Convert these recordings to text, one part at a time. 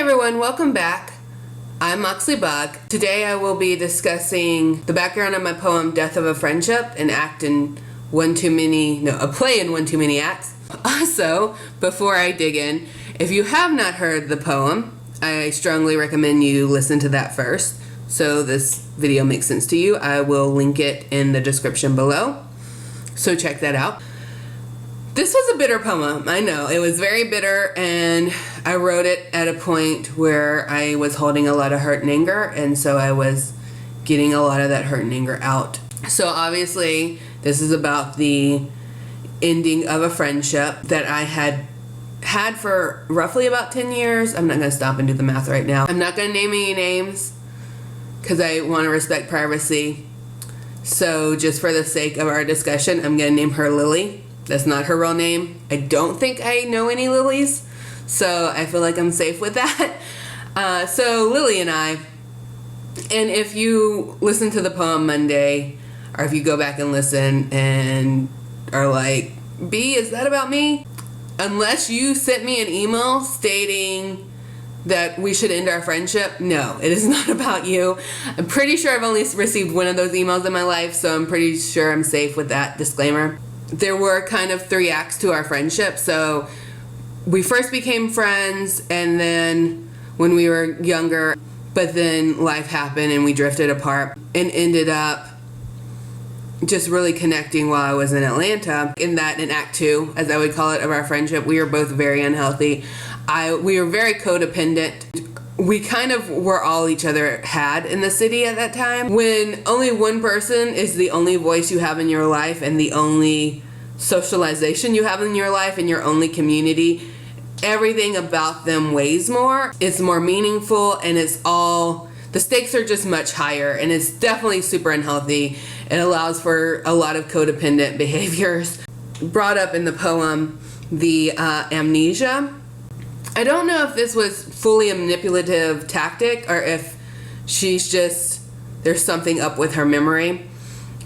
everyone, welcome back. I'm Moxley Bug. Today I will be discussing the background of my poem Death of a Friendship, a play in One Too Many Acts. Also, before I dig in, if you have not heard the poem, I strongly recommend you listen to that first so this video makes sense to you. I will link it in the description below, so check that out. This was a bitter poem, I know. It was very bitter, and I wrote it at a point where I was holding a lot of hurt and anger, and so I was getting a lot of that hurt and anger out. So obviously, this is about the ending of a friendship that I had for roughly about 10 years. I'm not going to stop and do the math right now. I'm not going to name any names because I want to respect privacy. So just for the sake of our discussion, I'm going to name her Lily. That's not her real name. I don't think I know any Lilies, so I feel like I'm safe with that. So Lily and I, and if you listen to the poem Monday, or if you go back and listen and are like, B, is that about me? Unless you sent me an email stating that we should end our friendship, no, it is not about you. I'm pretty sure I've only received one of those emails in my life, so I'm pretty sure I'm safe with that disclaimer. There were kind of 3 acts to our friendship. So we first became friends, and then when we were younger, but then life happened and we drifted apart and ended up just really connecting while I was in Atlanta. In act 2, as I would call it, of our friendship, we were both very unhealthy. We were very codependent. We kind of were all each other had in the city at that time. When only one person is the only voice you have in your life and the only socialization you have in your life and your only community, everything about them weighs more. It's more meaningful, and the stakes are just much higher, and it's definitely super unhealthy. It allows for a lot of codependent behaviors. Brought up in the poem, the amnesia. I don't know if this was fully a manipulative tactic or if there's something up with her memory.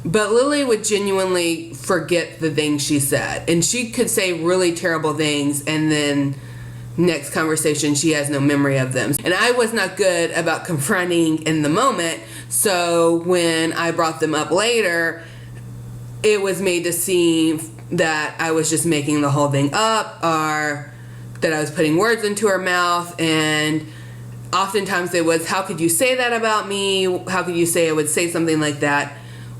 But Lily would genuinely forget the things she said. And she could say really terrible things, and then next conversation she has no memory of them. And I was not good about confronting in the moment. So when I brought them up later, it was made to seem that I was just making the whole thing up, or that I was putting words into her mouth. And oftentimes it was, how could you say that about me? How could you say I would say something like that?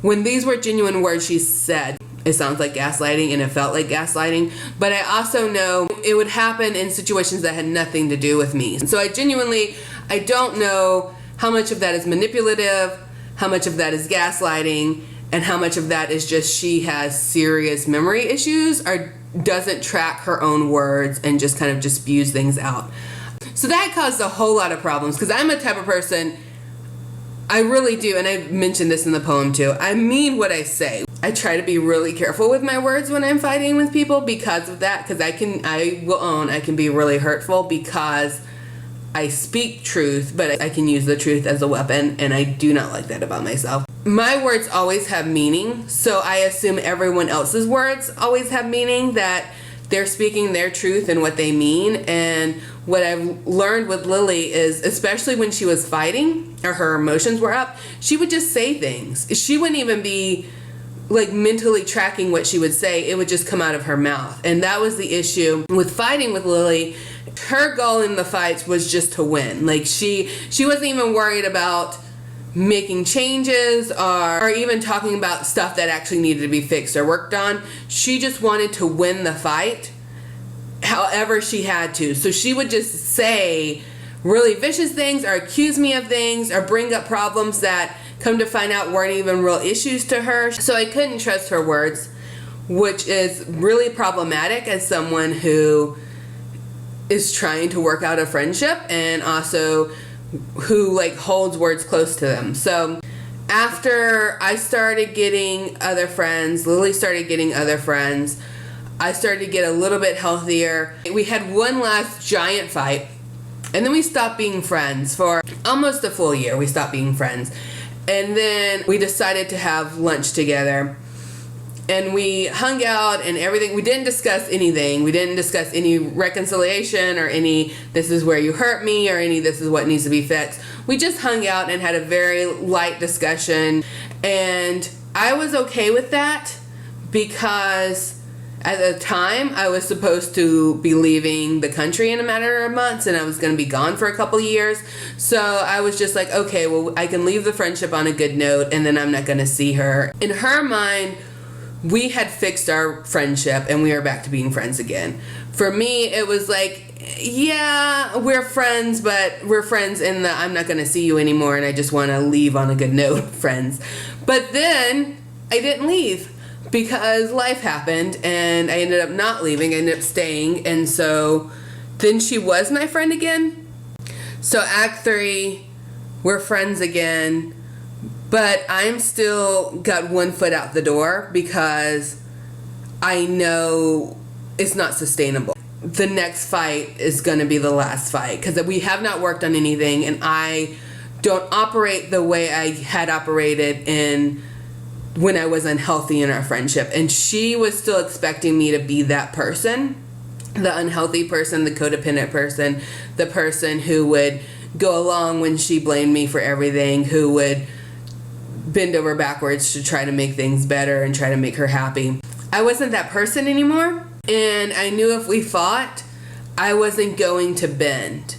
When these were genuine words she said, it sounds like gaslighting, and it felt like gaslighting. But I also know it would happen in situations that had nothing to do with me. So I don't know how much of that is manipulative, how much of that is gaslighting, and how much of that is just she has serious memory issues or doesn't track her own words and just kind of just spews things out. So that caused a whole lot of problems, because I'm a type of person, I really do, and I mentioned this in the poem too, I mean what I say. I try to be really careful with my words when I'm fighting with people because of that, because I will own I can be really hurtful because I speak truth, but I can use the truth as a weapon, and I do not like that about myself. My words always have meaning, so I assume everyone else's words always have meaning, that they're speaking their truth and what they mean. And what I've learned with Lily is, especially when she was fighting or her emotions were up, she would just say things. She wouldn't even be like mentally tracking what she would say. It would just come out of her mouth. And that was the issue with fighting with Lily. Her goal in the fights was just to win. Like she wasn't even worried about making changes or even talking about stuff that actually needed to be fixed or worked on. She just wanted to win the fight however she had to. So she would just say really vicious things or accuse me of things or bring up problems that come to find out weren't even real issues to her. So I couldn't trust her words, which is really problematic as someone who is trying to work out a friendship and also who holds words close to them. So after I started getting other friends, Lily started getting other friends, I started to get a little bit healthier. We had one last giant fight, and then we stopped being friends for almost a full year. We stopped being friends. And then we decided to have lunch together. And we hung out and everything. We didn't discuss anything. We didn't discuss any reconciliation or any, this is where you hurt me, or any, this is what needs to be fixed. We just hung out and had a very light discussion. And I was okay with that because at the time I was supposed to be leaving the country in a matter of months, and I was going to be gone for a couple of years. So I was just like, okay, well, I can leave the friendship on a good note, and then I'm not going to see her. In her mind, we had fixed our friendship and we were back to being friends again. For me, it was like, yeah, we're friends, but we're friends in the I'm not going to see you anymore and I just want to leave on a good note friends. But then I didn't leave because life happened and I ended up not leaving. I ended up staying. And so then she was my friend again. So Act 3, we're friends again. But I'm still got one foot out the door because I know it's not sustainable. The next fight is going to be the last fight because we have not worked on anything, and I don't operate the way I had operated when I was unhealthy in our friendship. And she was still expecting me to be that person, the unhealthy person, the codependent person, the person who would go along when she blamed me for everything, who would bend over backwards to try to make things better and try to make her happy. I wasn't that person anymore, and I knew if we fought, I wasn't going to bend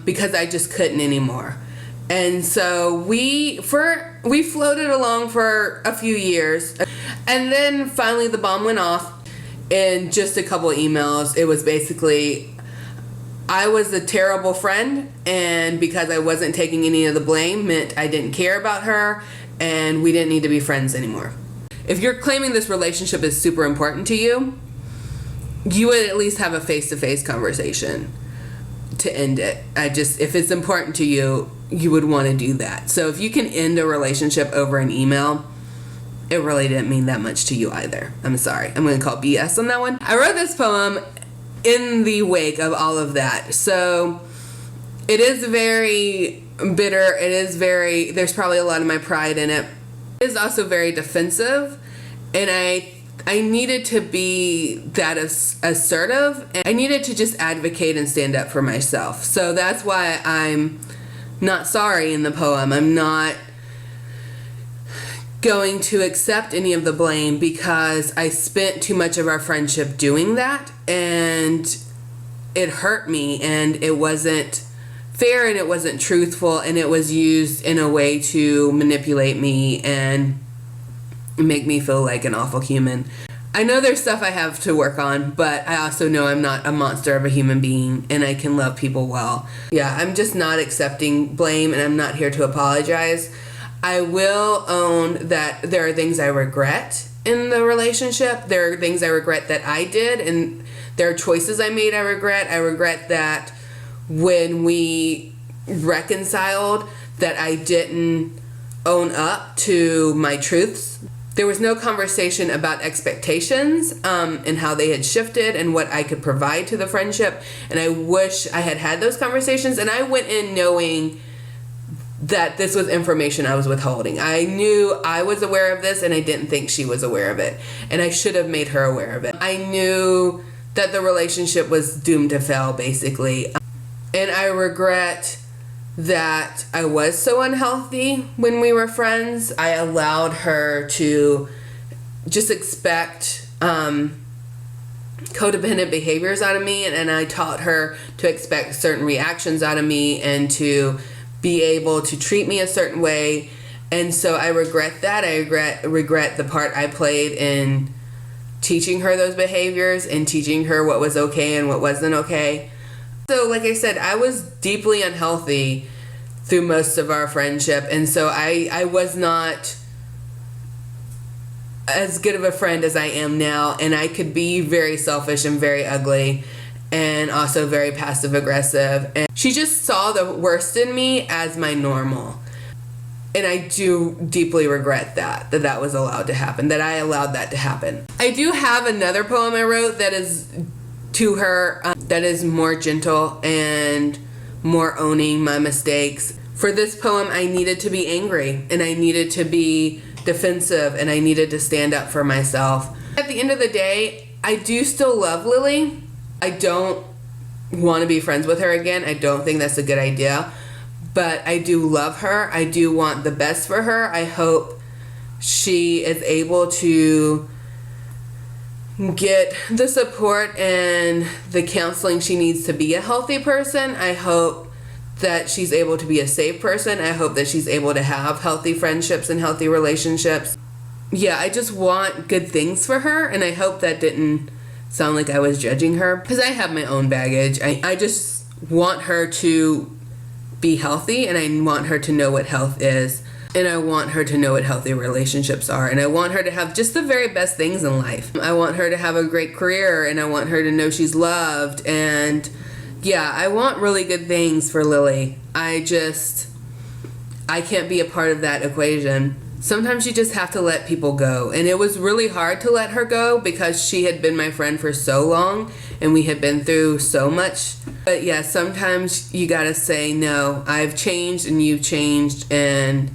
because I just couldn't anymore. And so we floated along for a few years, and then finally the bomb went off in just a couple of emails. It was basically, I was a terrible friend, and because I wasn't taking any of the blame meant I didn't care about her, and we didn't need to be friends anymore. If you're claiming this relationship is super important to you, you would at least have a face-to-face conversation to end it. If it's important to you, you would want to do that. So if you can end a relationship over an email, it really didn't mean that much to you either. I'm sorry. I'm going to call BS on that one. I wrote this poem in the wake of all of that. So it is very bitter. There's probably a lot of my pride in it. It is also very defensive, and I needed to be that assertive, and I needed to just advocate and stand up for myself. So that's why I'm not sorry in the poem. I'm not going to accept any of the blame because I spent too much of our friendship doing that, and it hurt me, and it wasn't fair, and it wasn't truthful, and it was used in a way to manipulate me and make me feel like an awful human. I know there's stuff I have to work on, but I also know I'm not a monster of a human being, and I can love people well. Yeah, I'm just not accepting blame, and I'm not here to apologize. I will own that there are things I regret in the relationship. There are things I regret that I did, and there are choices I made I regret. I regret that when we reconciled that I didn't own up to my truths. There was no conversation about expectations and how they had shifted and what I could provide to the friendship. And I wish I had had those conversations. And I went in knowing that this was information I was withholding. I knew I was aware of this, and I didn't think she was aware of it. And I should have made her aware of it. I knew that the relationship was doomed to fail, basically. And I regret that I was so unhealthy when we were friends. I allowed her to just expect codependent behaviors out of me, and I taught her to expect certain reactions out of me and to be able to treat me a certain way. And so I regret that. I regret the part I played in teaching her those behaviors and teaching her what was okay and what wasn't okay. So like I said, I was deeply unhealthy through most of our friendship, and so I was not as good of a friend as I am now, and I could be very selfish and very ugly and also very passive aggressive, and she just saw the worst in me as my normal. And I do deeply regret that was allowed to happen, that I allowed that to happen. I do have another poem I wrote that is to her, that is more gentle and more owning my mistakes. For this poem, I needed to be angry, and I needed to be defensive and I needed to stand up for myself. At the end of the day, I do still love Lily. I don't want to be friends with her again. I don't think that's a good idea. But I do love her. I do want the best for her. I hope she is able to get the support and the counseling she needs to be a healthy person. I hope that she's able to be a safe person. I hope that she's able to have healthy friendships and healthy relationships. Yeah, I just want good things for her, and I hope that didn't sound like I was judging her, because I have my own baggage. I just want her to be healthy, and I want her to know what health is. And I want her to know what healthy relationships are. And I want her to have just the very best things in life. I want her to have a great career, and I want her to know she's loved. And yeah, I want really good things for Lily. I can't be a part of that equation. Sometimes you just have to let people go. And it was really hard to let her go because she had been my friend for so long and we had been through so much. But yeah, sometimes you gotta say, no, I've changed and you've changed, and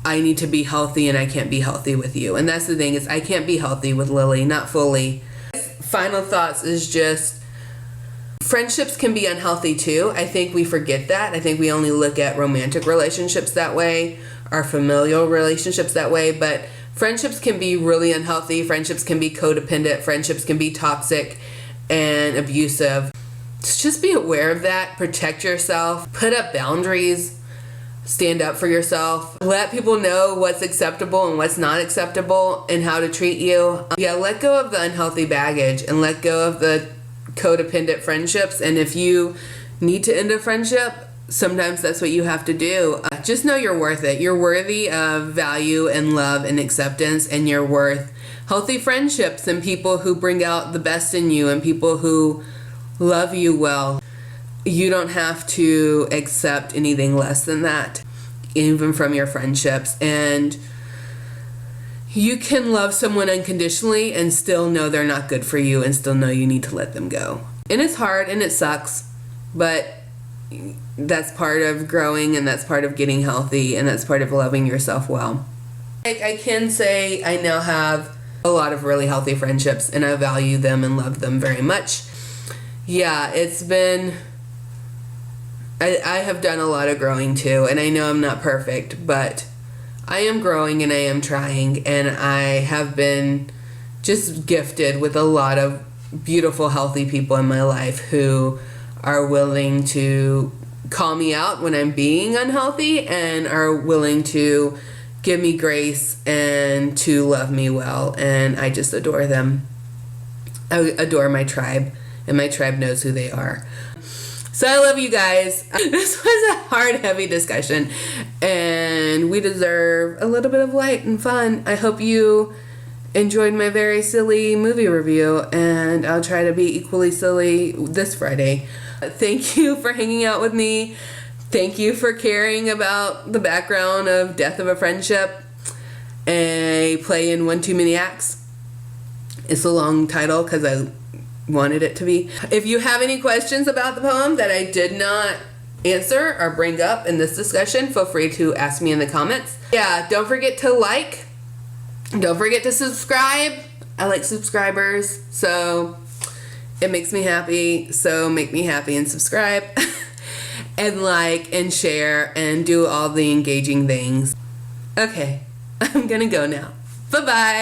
I need to be healthy, and I can't be healthy with you. And that's the thing, is I can't be healthy with Lily, not fully. Final thoughts is just, friendships can be unhealthy too. I think we forget that. I think we only look at romantic relationships that way, our familial relationships that way, but friendships can be really unhealthy. Friendships can be codependent. Friendships can be toxic and abusive. Just be aware of that. Protect yourself. Put up boundaries. Stand up for yourself. Let people know what's acceptable and what's not acceptable and how to treat you. Yeah, let go of the unhealthy baggage and let go of the codependent friendships. And if you need to end a friendship, sometimes that's what you have to do. Just know you're worth it. You're worthy of value and love and acceptance, and you're worth healthy friendships and people who bring out the best in you and people who love you well. You don't have to accept anything less than that, even from your friendships. And you can love someone unconditionally and still know they're not good for you and still know you need to let them go. And it's hard and it sucks, but that's part of growing, and that's part of getting healthy, and that's part of loving yourself well. I can say I now have a lot of really healthy friendships, and I value them and love them very much. Yeah, it's been... I have done a lot of growing too, and I know I'm not perfect, but I am growing and I am trying, and I have been just gifted with a lot of beautiful, healthy people in my life who are willing to call me out when I'm being unhealthy and are willing to give me grace and to love me well, and I just adore them. I adore my tribe, and my tribe knows who they are. So I love you guys. This was a hard, heavy discussion, and we deserve a little bit of light and fun. I hope you enjoyed my very silly movie review, and I'll try to be equally silly this Friday. Thank you for hanging out with me. Thank you for caring about the background of Death of a Friendship, a play in One Too Many Acts. It's a long title because I wanted it to be. If you have any questions about the poem that I did not answer or bring up in this discussion, feel free to ask me in the comments. Yeah, don't forget to like. Don't forget to subscribe. I like subscribers, so it makes me happy. So make me happy and subscribe. And like and share and do all the engaging things. Okay, I'm gonna go now. Bye-bye.